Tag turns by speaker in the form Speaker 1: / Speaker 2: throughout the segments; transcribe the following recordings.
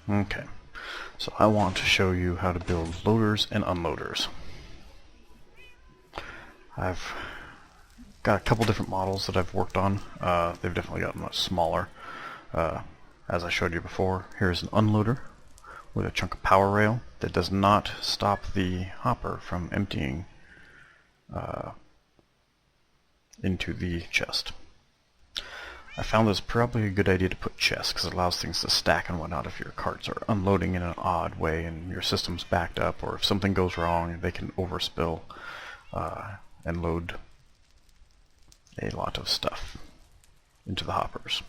Speaker 1: Okay, so I want to show you how to build loaders and unloaders. I've got a couple different models that I've worked on. They've definitely gotten much smaller. As I showed you before, here's an unloader with a chunk of power rail that does not stop the hopper from emptying into the chest. I found this probably a good idea to put chests because it allows things to stack and whatnot if your carts are unloading in an odd way and your system's backed up, or if something goes wrong they can overspill and load a lot of stuff into the hoppers.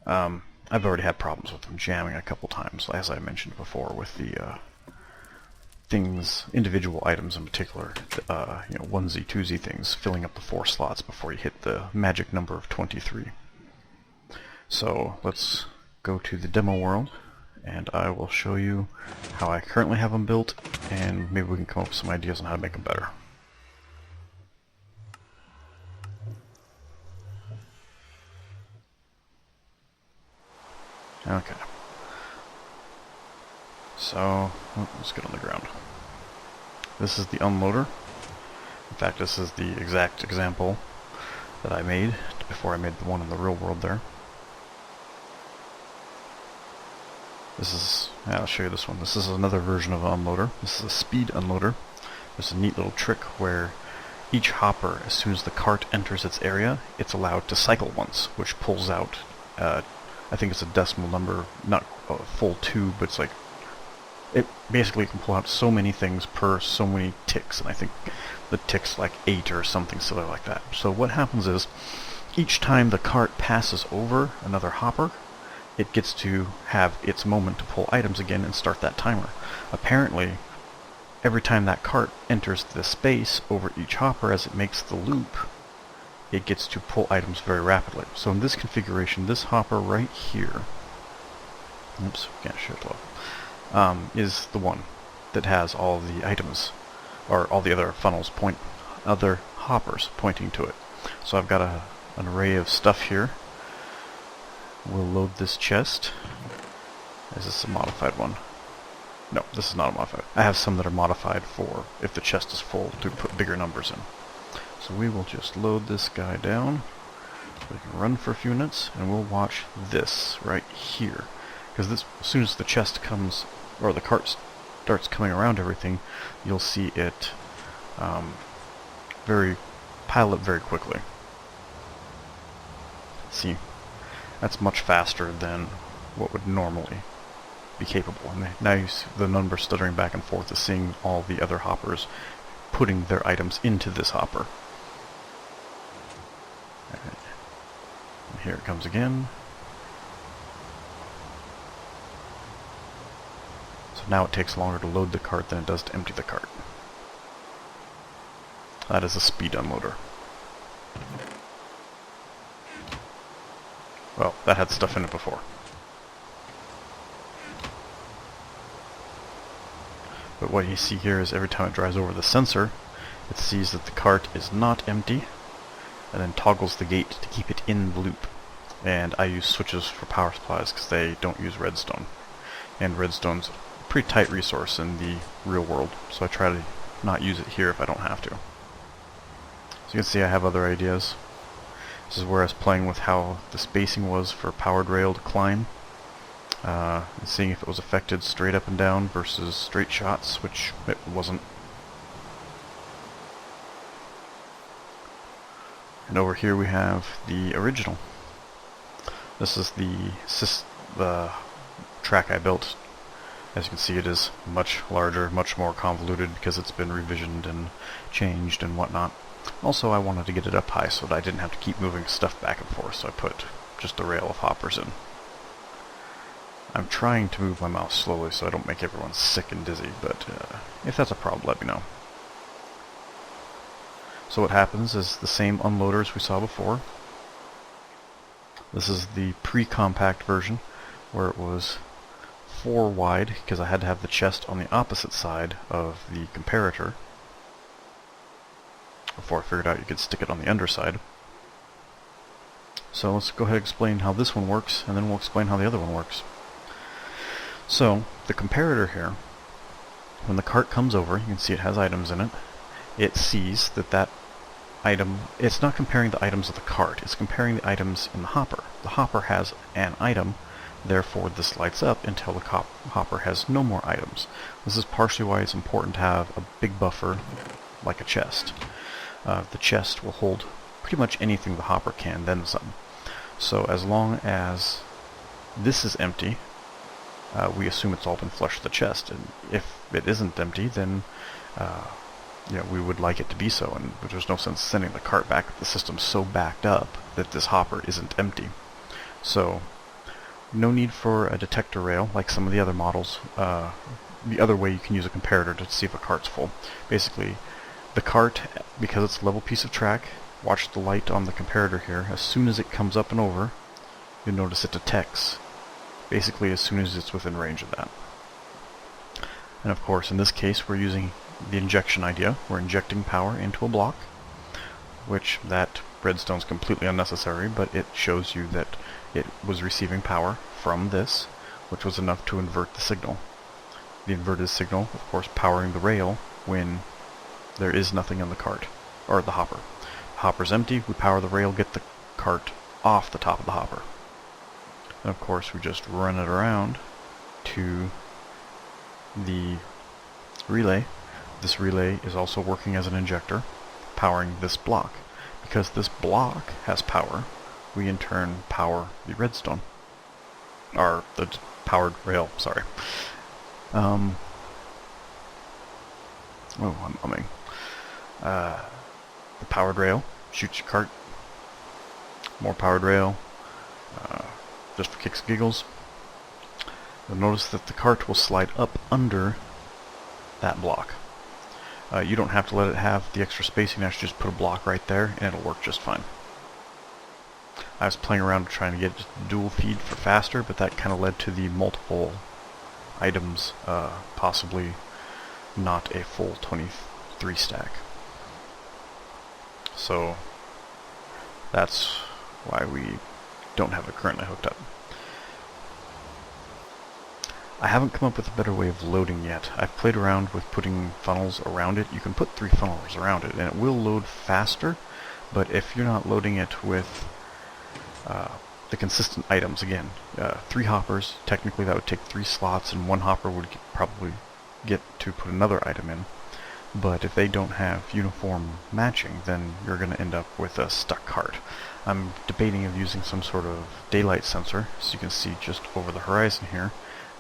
Speaker 1: I've already had problems with them jamming a couple times, as I mentioned before, with the individual items in particular, onesie, twosie things, filling up the 4 slots before you hit the magic number of 23. So let's go to the demo world, and I will show you how I currently have them built, and maybe we can come up with some ideas on how to make them better. Okay. So, let's get on the ground. This is the unloader. In fact, this is the exact example that I made before I made the one in the real world there. This is, I'll show you this one. This is another version of an unloader. This is a speed unloader. There's a neat little trick where each hopper, as soon as the cart enters its area, it's allowed to cycle once, which pulls out, I think it's a decimal number, not a full 2, but it's like, it basically can pull out so many things per so many ticks, and I think the tick's like 8 or something silly like that. So what happens is, each time the cart passes over another hopper, it gets to have its moment to pull items again and start that timer. Apparently, every time that cart enters the space over each hopper as it makes the loop, it gets to pull items very rapidly. So in this configuration, this hopper right here, oops, can't show it well, is the one that has all the items, or all the other funnels other hoppers pointing to it. So I've got an array of stuff here. We'll load this chest. Is this a modified one? No, this is not a modified. I have some that are modified for if the chest is full to put bigger numbers in. So we will just load this guy down. We can run for a few minutes, and we'll watch this right here. Because this, as soon as the chest comes, or the cart starts coming around everything, you'll see it pile up very quickly. See, that's much faster than what would normally be capable. And now you see the number stuttering back and forth is seeing all the other hoppers putting their items into this hopper. And here it comes again. So now it takes longer to load the cart than it does to empty the cart. That is a speed unloader. Well, that had stuff in it before. But what you see here is every time it drives over the sensor, it sees that the cart is not empty, and then toggles the gate to keep it in the loop. And I use switches for power supplies because they don't use redstone. And redstone's a pretty tight resource in the real world, so I try to not use it here if I don't have to. So you can see I have other ideas. This is where I was playing with how the spacing was for powered rail to climb. And seeing if it was affected straight up and down versus straight shots, which it wasn't. And over here we have the original. This is the track I built. As you can see, it is much larger, much more convoluted because it's been revisioned and changed and whatnot. Also, I wanted to get it up high so that I didn't have to keep moving stuff back and forth, so I put just a rail of hoppers in. I'm trying to move my mouse slowly so I don't make everyone sick and dizzy, but if that's a problem, let me know. So what happens is the same unloaders we saw before. This is the pre-compact version, where it was 4 wide, because I had to have the chest on the opposite side of the comparator, before I figured out you could stick it on the underside. So let's go ahead and explain how this one works, and then we'll explain how the other one works. So the comparator here, when the cart comes over, you can see it has items in it. It sees that that item, it's not comparing the items of the cart, it's comparing the items in the hopper. The hopper has an item, therefore this lights up until the hopper has no more items. This is partially why it's important to have a big buffer like a chest. The chest will hold pretty much anything the hopper can, then some. So as long as this is empty, we assume it's all been flushed to the chest, and if it isn't empty, then we would like it to be so, and there's no sense sending the cart back if the system's so backed up that this hopper isn't empty. So no need for a detector rail like some of the other models. The other way you can use a comparator to see if a cart's full. Basically, the cart, because it's a level piece of track, watch the light on the comparator here. As soon as it comes up and over, you'll notice it detects basically as soon as it's within range of that. And of course, in this case, we're using the injection idea. We're injecting power into a block, which that redstone's completely unnecessary, but it shows you that it was receiving power from this, which was enough to invert the signal. The inverted signal, of course, powering the rail when there is nothing in the cart, or the hopper. The hopper's empty, we power the rail, get the cart off the top of the hopper. And of course, we just run it around to the relay. This relay is also working as an injector, powering this block. Because this block has power, we in turn power the redstone. Or the powered rail, sorry. I'm humming. The powered rail shoots your cart. More powered rail. Just for kicks and giggles. You'll notice that the cart will slide up under that block. You don't have to let it have the extra space. You can actually just put a block right there and it'll work just fine. I was playing around trying to get it to dual feed for faster, but that kind of led to the multiple items, possibly not a full 23 stack. So that's why we don't have it currently hooked up. I haven't come up with a better way of loading yet. I've played around with putting funnels around it. You can put 3 funnels around it and it will load faster, but if you're not loading it with the consistent items, again, 3 hoppers, technically that would take 3 slots and 1 hopper would probably get to put another item in. But if they don't have uniform matching, then you're going to end up with a stuck cart. I'm debating of using some sort of daylight sensor, so you can see just over the horizon here,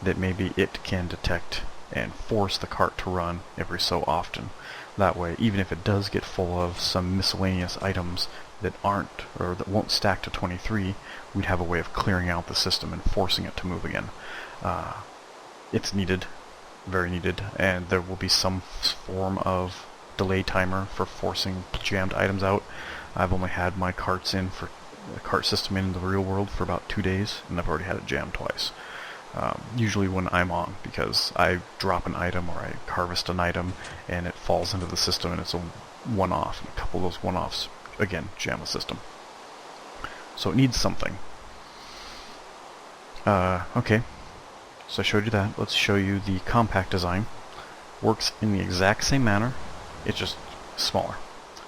Speaker 1: that maybe it can detect and force the cart to run every so often. That way, even if it does get full of some miscellaneous items that aren't, or that won't stack to 23, we'd have a way of clearing out the system and forcing it to move again. It's needed, very needed, and there will be some form of delay timer for forcing jammed items out. I've only had my carts in for the cart system in the real world for about 2 days, and I've already had it jammed twice. Usually when I'm on, because I drop an item or I harvest an item and it falls into the system and it's a one-off, and a couple of those one-offs, again, jam the system. So it needs something. Okay, so I showed you that. Let's show you the compact design. Works in the exact same manner, it's just smaller.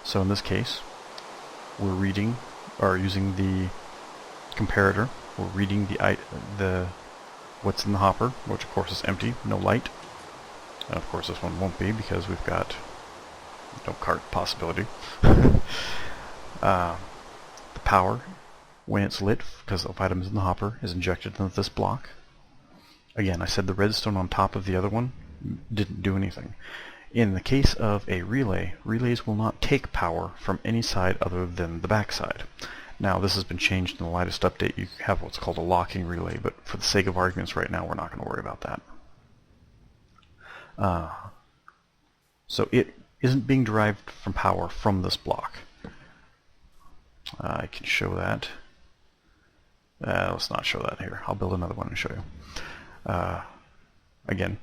Speaker 1: So in this case, we're reading, or using the comparator, we're reading the what's in the hopper, which of course is empty, no light. And of course this one won't be because we've got no cart possibility. The power, when it's lit, because of items in the hopper, is injected into this block. Again, I said the redstone on top of the other one didn't do anything. In the case of a relay, relays will not take power from any side other than the back side. Now, this has been changed in the latest update. You have what's called a locking relay, but for the sake of arguments right now, we're not going to worry about that. So it isn't being derived from power from this block. I can show that. Let's not show that here. I'll build another one and show you. Again,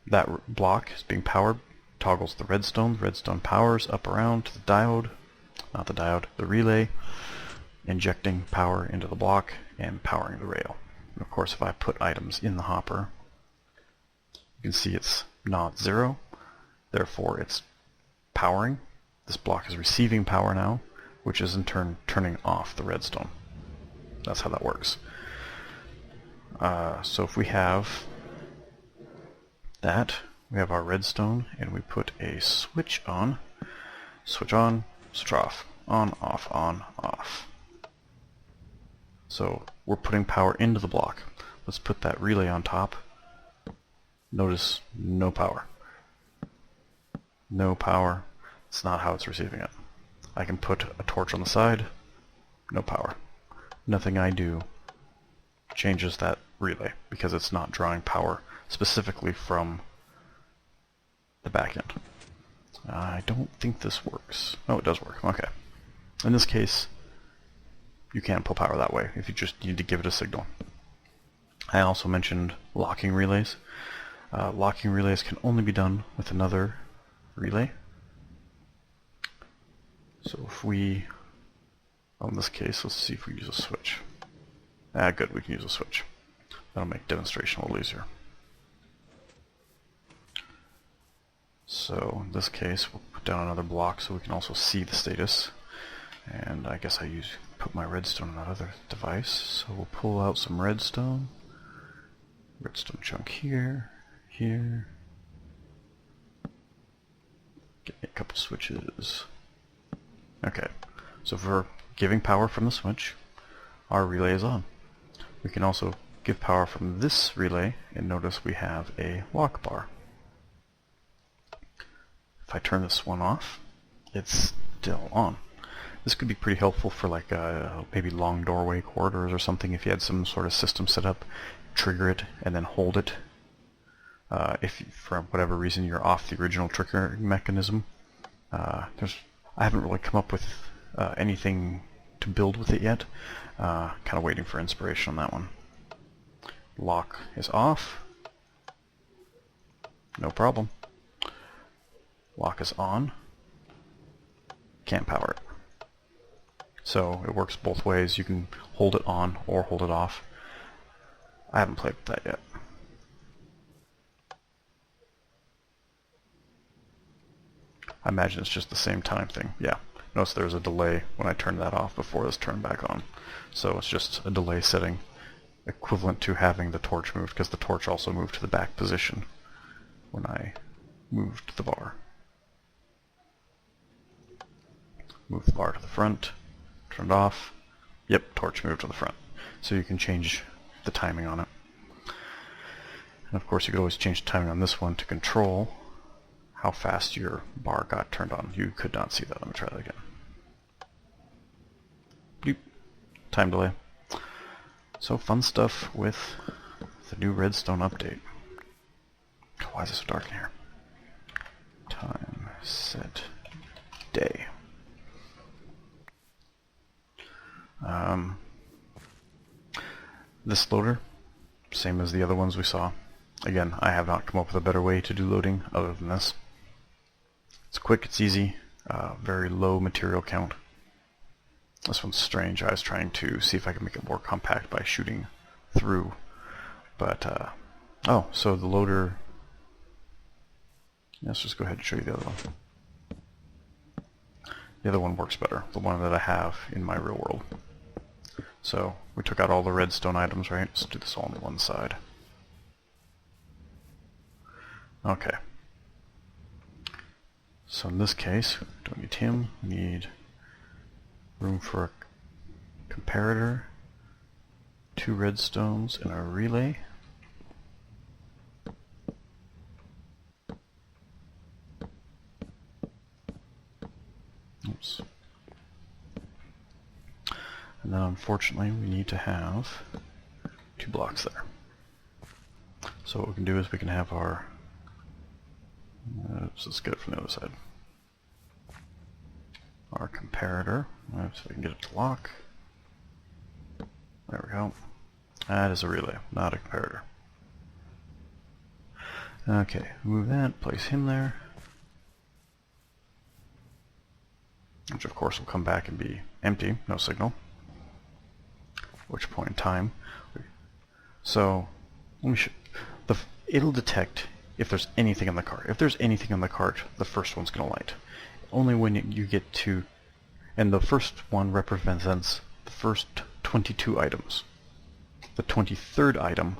Speaker 1: that block is being powered, toggles the redstone powers up around to the diode, not the diode, the relay, injecting power into the block and powering the rail. And of course, if I put items in the hopper, you can see it's not 0, therefore it's powering. This block is receiving power now, which is in turn turning off the redstone. That's how that works. So if we have that, we have our redstone, and we put a switch on, switch off, on, off. So we're putting power into the block. Let's put that relay on top. Notice no power. No power. It's not how it's receiving it. I can put a torch on the side. No power. Nothing I do changes that relay because it's not drawing power specifically from the back end. I don't think this works. Oh, it does work. Okay. In this case, you can pull power that way if you just need to give it a signal. I also mentioned locking relays. Locking relays can only be done with another relay. So if we, in this case, let's see if we use a switch. Good, we can use a switch. That'll make demonstration a little easier. So in this case, we'll put down another block so we can also see the status. And I guess I put my redstone on that other device. So we'll pull out some redstone. Redstone chunk here, here. Get a couple switches. Okay, so if we're giving power from the switch, our relay is on. We can also give power from this relay, and notice we have a lock bar. If I turn this one off, it's still on. This could be pretty helpful for like maybe long doorway corridors or something if you had some sort of system set up. Trigger it and then hold it. If for whatever reason you're off the original triggering mechanism. I haven't really come up with anything to build with it yet. Kind of waiting for inspiration on that one. Lock is off. No problem. Lock is on. Can't power it. So it works both ways. You can hold it on or hold it off. I haven't played with that yet. I imagine it's just the same time thing. Yeah. Notice there's a delay when I turned that off before this turned back on. So it's just a delay setting equivalent to having the torch moved, because the torch also moved to the back position when I moved the bar. Move the bar to the front, turn it off. Yep, torch moved to the front. So you can change the timing on it. And of course you could always change the timing on this one to control how fast your bar got turned on. You could not see that. Let me try that again. Bloop. Time delay. So fun stuff with the new redstone update. Why is it so dark in here? Time, set, day. This loader, same as the other ones we saw. Again, I have not come up with a better way to do loading other than this. It's quick, it's easy, very low material count. This one's strange. I was trying to see if I could make it more compact by shooting through. But, oh, so the loader... Let's just go ahead and show you the other one. The other one works better, the one that I have in my real world. So, we took out all the redstone items, right? Let's do this all on the one side. Okay. So in this case, we don't need him, we need room for a comparator, 2 redstones, and a relay. Oops. And then unfortunately we need to have 2 blocks there. So what we can do is we can have our... Oops, let's get it from the other side. Our comparator. So we can get it to lock. There we go. That is a relay, not a comparator. Okay, move that, place him there. Which of course will come back and be empty, no signal. At which point in time, So let me show. It'll detect if there's anything in the cart. If there's anything in the cart, the first one's going to light. Only when you get to, and the first one represents the first 22 items. The 23rd item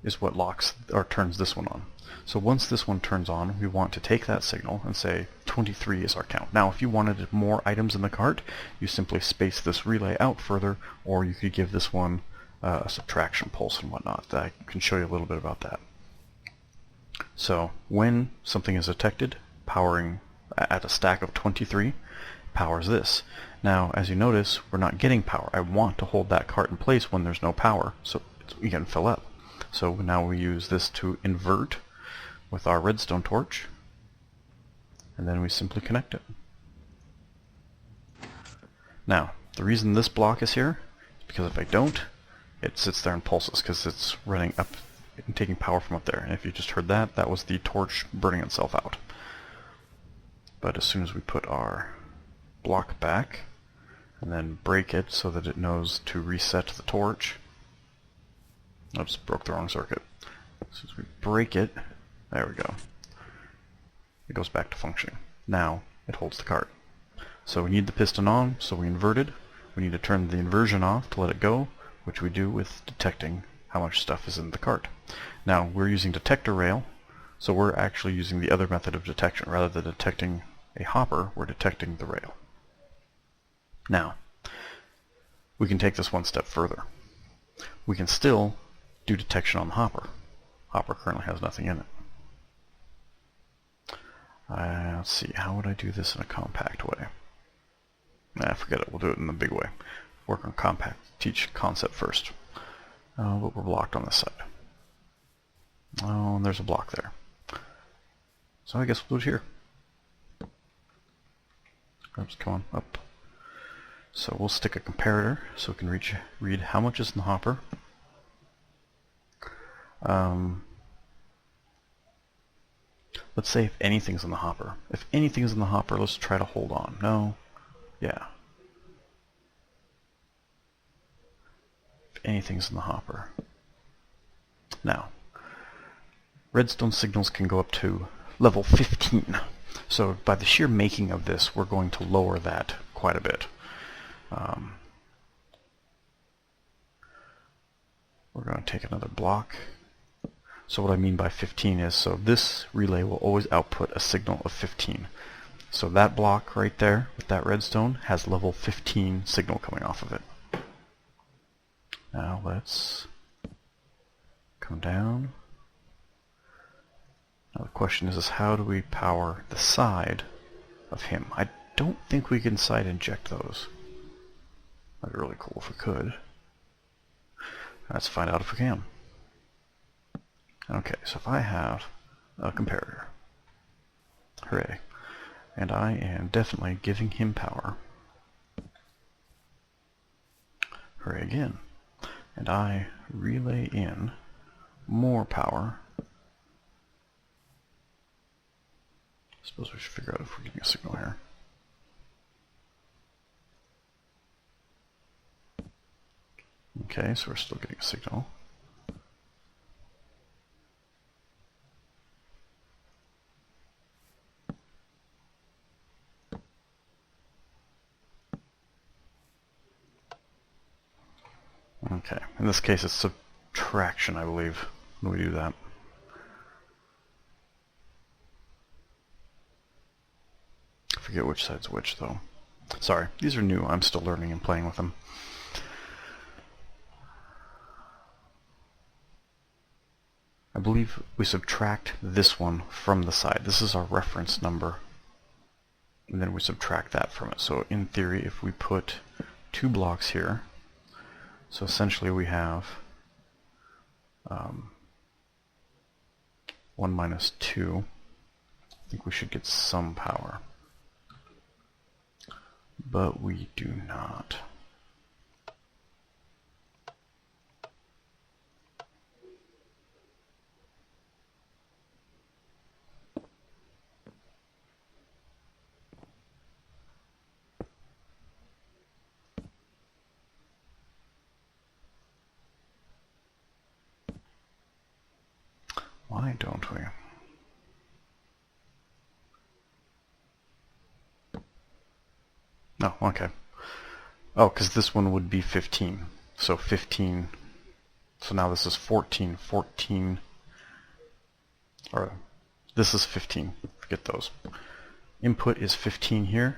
Speaker 1: is what locks or turns this one on. So once this one turns on, we want to take that signal and say 23 is our count. Now if you wanted more items in the cart, you simply space this relay out further, or you could give this one a subtraction pulse and whatnot. I can show you a little bit about that. So when something is detected, powering at a stack of 23, powers this. Now as you notice, we're not getting power. I want to hold that cart in place when there's no power, so we can fill up. So now we use this to invert with our redstone torch, and then we simply connect it. Now, the reason this block is here is because if I don't, it sits there and pulses because it's running up and taking power from up there. And if you just heard that, that was the torch burning itself out. But as soon as we put our block back and then break it so that it knows to reset the torch, oops, broke the wrong circuit. As soon as we break it, there we go. It goes back to functioning. Now it holds the cart. So we need the piston on, so we inverted. We need to turn the inversion off to let it go, which we do with detecting how much stuff is in the cart. Now we're using detector rail, so we're actually using the other method of detection. Rather than detecting a hopper, we're detecting the rail. Now, we can take this one step further. We can still do detection on the hopper. Hopper currently has nothing in it. Let's see, how would I do this in a compact way? Nah, forget it, we'll do it in the big way. Work on compact, teach concept first. But we're blocked on this side. Oh, and there's a block there. So I guess we'll do it here. Oops, come on, up. So we'll stick a comparator so we can read how much is in the hopper. Let's say if anything's in the hopper. If anything's in the hopper, let's try to hold on. No. Yeah. If anything's in the hopper. Now, redstone signals can go up to level 15. So by the sheer making of this, we're going to lower that quite a bit. We're going to take another block. So what I mean by 15 is, so this relay will always output a signal of 15. So that block right there with that redstone has level 15 signal coming off of it. Now let's come down. Now the question is how do we power the side of him? I don't think we can side inject those. That'd be really cool if we could. Let's find out if we can. Okay, so if I have a comparator, hooray, and I am definitely giving him power, hooray again, and I relay in more power. I suppose we should figure out if we're getting a signal here. Okay, so we're still getting a signal. Okay, in this case it's subtraction, I believe, when we do that. I forget which side's which, though. Sorry, these are new. I'm still learning and playing with them. I believe we subtract this one from the side. This is our reference number. And then we subtract that from it. So in theory, if we put 2 blocks here, so essentially we have 1 minus 2. I think we should get some power. But we do not. Why don't we? No, okay. Oh, because this one would be 15. So 15. So now this is 14. 14. Or this is 15. Forget those. Input is 15 here.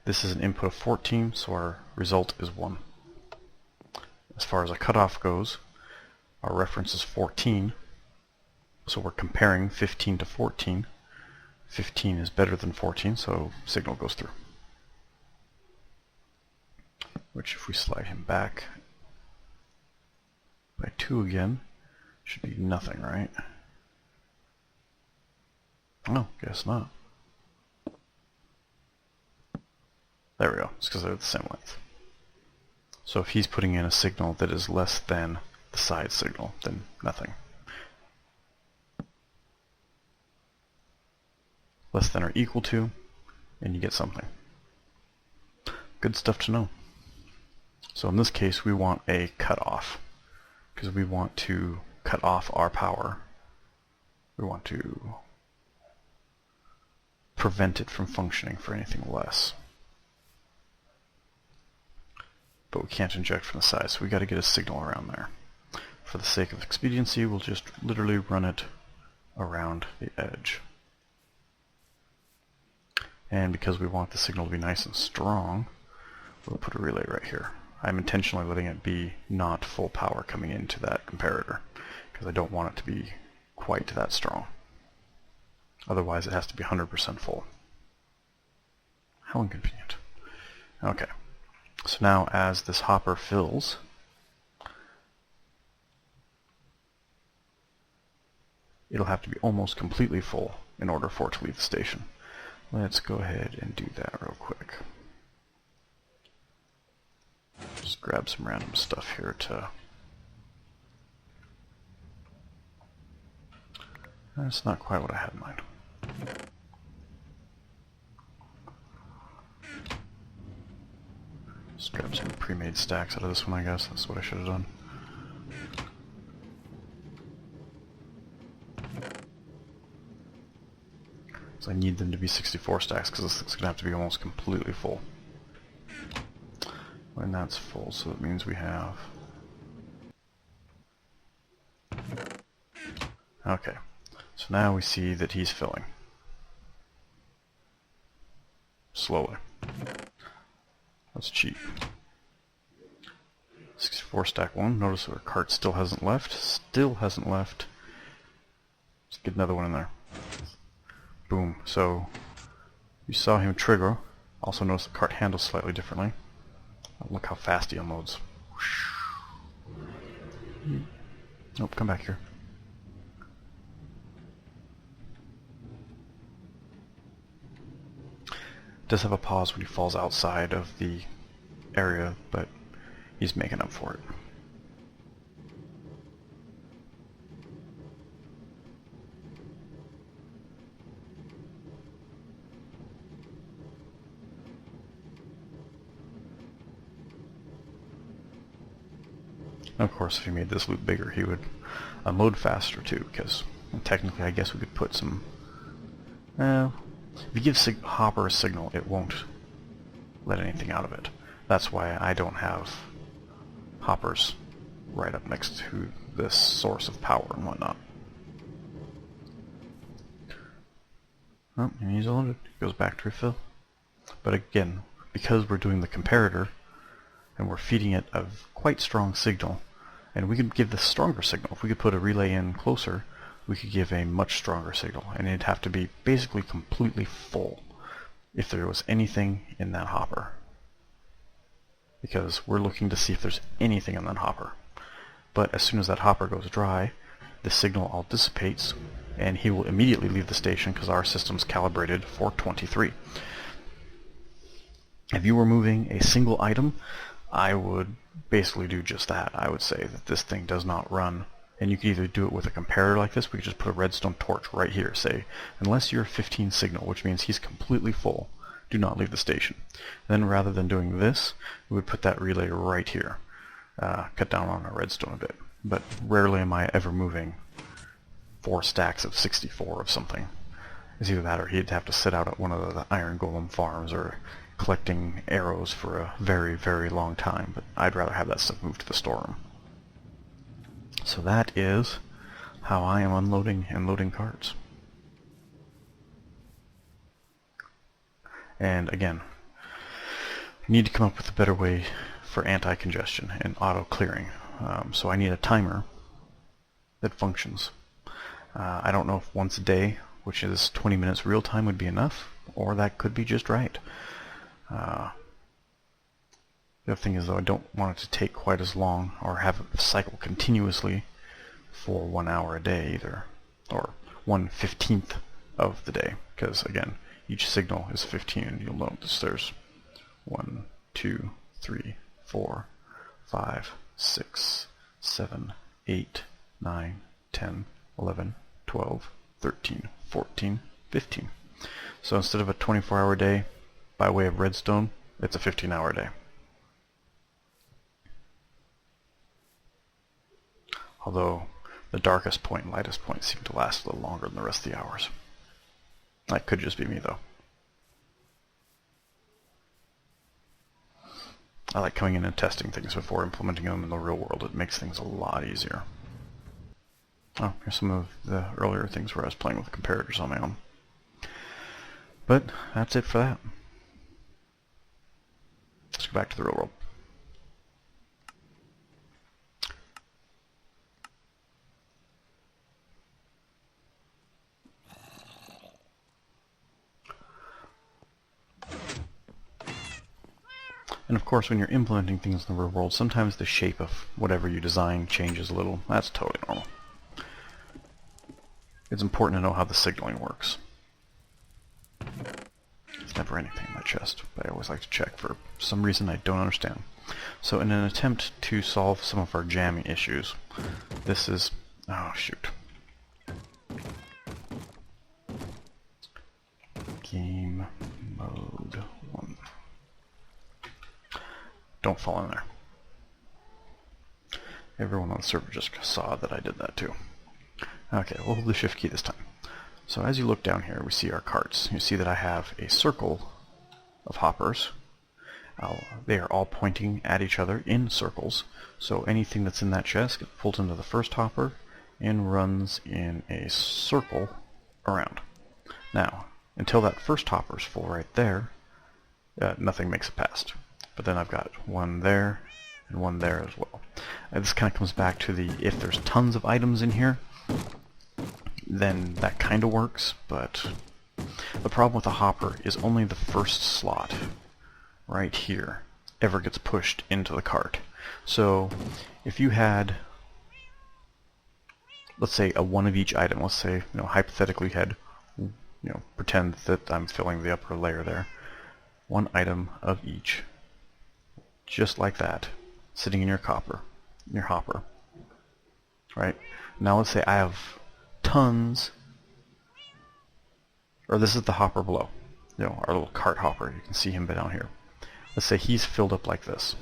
Speaker 1: This is an input of 14, so our result is 1. As far as a cutoff goes, our reference is 14. So we're comparing 15 to 14. 15 is better than 14, so signal goes through. Which, if we slide him back by 2 again, should be nothing, right? Oh, guess not. There we go. It's because they're the same length. So if he's putting in a signal that is less than the side signal, then nothing. Less than or equal to, and you get something. Good stuff to know. So in this case, we want a cutoff, because we want to cut off our power. We want to prevent it from functioning for anything less. But we can't inject from the side, so we got to get a signal around there. For the sake of expediency, we'll just literally run it around the edge. And because we want the signal to be nice and strong, we'll put a relay right here. I'm intentionally letting it be not full power coming into that comparator, because I don't want it to be quite that strong. Otherwise it has to be 100% full. How inconvenient. Okay, so now as this hopper fills, it'll have to be almost completely full in order for it to leave the station. Let's go ahead and do that real quick. Just grab some random stuff here to... That's not quite what I had in mind. Just grab some pre-made stacks out of this one, I guess. That's what I should have done. So I need them to be 64 stacks because this thing's going to have to be almost completely full. When that's full, so that means we have... Okay, so now we see that he's filling. Slowly. That's cheap. 64 stack 1. Notice our cart still hasn't left. Still hasn't left. Let's get another one in there. Boom. So you saw him trigger. Also notice the cart handles slightly differently. Look how fast he unloads. Nope, come back here. Does have a pause when he falls outside of the area, but he's making up for it. Of course, if he made this loop bigger, he would unload faster too, because technically I guess we could put some... if you give Hopper a signal, it won't let anything out of it. That's why I don't have hoppers right up next to this source of power and whatnot. Oh, and he's unloaded. Goes back to refill. But again, because we're doing the comparator, and we're feeding it a quite strong signal, and we could give this stronger signal. If we could put a relay in closer, we could give a much stronger signal, and it'd have to be basically completely full if there was anything in that hopper, because we're looking to see if there's anything in that hopper. But as soon as that hopper goes dry, the signal all dissipates, and he will immediately leave the station because our system's calibrated for 23. If you were moving a single item, I would basically do just that. I would say that this thing does not run, and you could either do it with a comparator like this. We could just put a redstone torch right here, say, unless you're 15 signal, which means he's completely full, do not leave the station. And then rather than doing this, we would put that relay right here. Cut down on our redstone a bit. But rarely am I ever moving 4 stacks of 64 of something. It's either that or he'd have to sit out at one of the Iron Golem farms or collecting arrows for a very, very long time, but I'd rather have that stuff moved to the storeroom. So that is how I am unloading and loading carts. And again, I need to come up with a better way for anti-congestion and auto-clearing. So I need a timer that functions. I don't know if once a day, which is 20 minutes real time, would be enough, or that could be just right. The other thing is, though, I don't want it to take quite as long or have it cycle continuously for 1 hour a day either, or 1/15th of the day, because again, each signal is 15, and you'll notice there's 1, 2, 3, 4, 5, 6, 7, 8, 9, 10, 11, 12, 13, 14, 15. So instead of a 24-hour day, by way of redstone, it's a 15-hour day. Although the darkest point and lightest point seem to last a little longer than the rest of the hours. That could just be me, though. I like coming in and testing things before implementing them in the real world. It makes things a lot easier. Oh, here's some of the earlier things where I was playing with comparators on my own. But that's it for that. Let's go back to the real world. And of course, when you're implementing things in the real world, sometimes the shape of whatever you design changes a little. That's totally normal. It's important to know how the signaling works. There's never anything in my chest, but I always like to check for some reason I don't understand. So in an attempt to solve some of our jamming issues, this is... oh, shoot. Game mode 1. Don't fall in there. Everyone on the server just saw that I did that too. Okay, we'll hold the shift key this time. So as you look down here, we see our carts. You see that I have a circle of hoppers. They are all pointing at each other in circles. So anything that's in that chest gets pulled into the first hopper and runs in a circle around. Now, until that first hopper's full right there, nothing makes it past. But then I've got one there and one there as well. This kind of comes back to the, if there's tons of items in here, then that kind of works, but the problem with a hopper is only the first slot right here ever gets pushed into the cart. So if you had, let's say, a one of each item, let's say, hypothetically you had, pretend that I'm filling the upper layer there, one item of each, just like that, sitting in your hopper, right? Now let's say I have tons, or this is the hopper below, our little cart hopper. You can see him down here. Let's say he's filled up like this.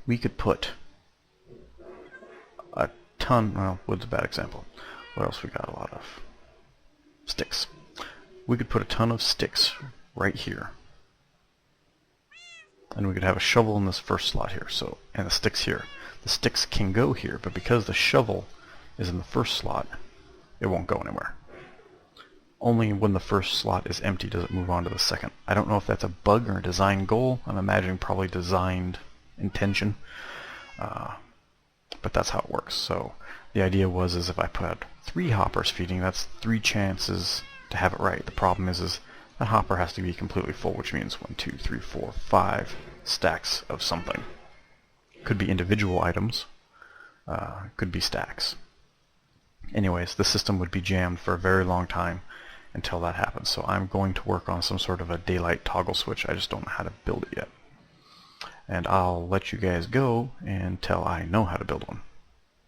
Speaker 1: We could put a ton, well, wood's a bad example. What else we got? A lot of sticks. We could put a ton of sticks right here. And we could have a shovel in this first slot here, and the sticks here. The sticks can go here, but because the shovel is in the first slot, it won't go anywhere. Only when the first slot is empty does it move on to the second. I don't know if that's a bug or a design goal. I'm imagining probably designed intention, but that's how it works. So the idea was if I put 3 hoppers feeding, that's 3 chances to have it right. The problem is that hopper has to be completely full, which means 1, 2, 3, 4, 5 stacks of something. Could be individual items, could be stacks. Anyways, the system would be jammed for a very long time until that happens. So I'm going to work on some sort of a daylight toggle switch. I just don't know how to build it yet. And I'll let you guys go until I know how to build one.